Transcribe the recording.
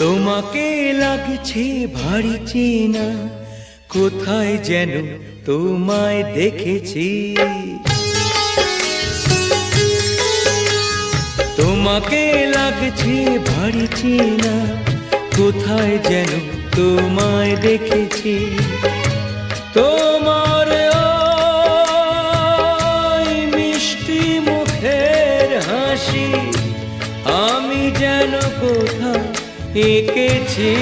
তোমাকে লাগছে ভারী চেনা, কোথায় যেন তোমায় দেখেছি। তোমাকে লাগছে ভারী চেনা, কোথায় যেন তোমায় দেখেছি। তোমার ওই মিষ্টি মুখের হাসি আমি যেন কোথাও এঁকেছি।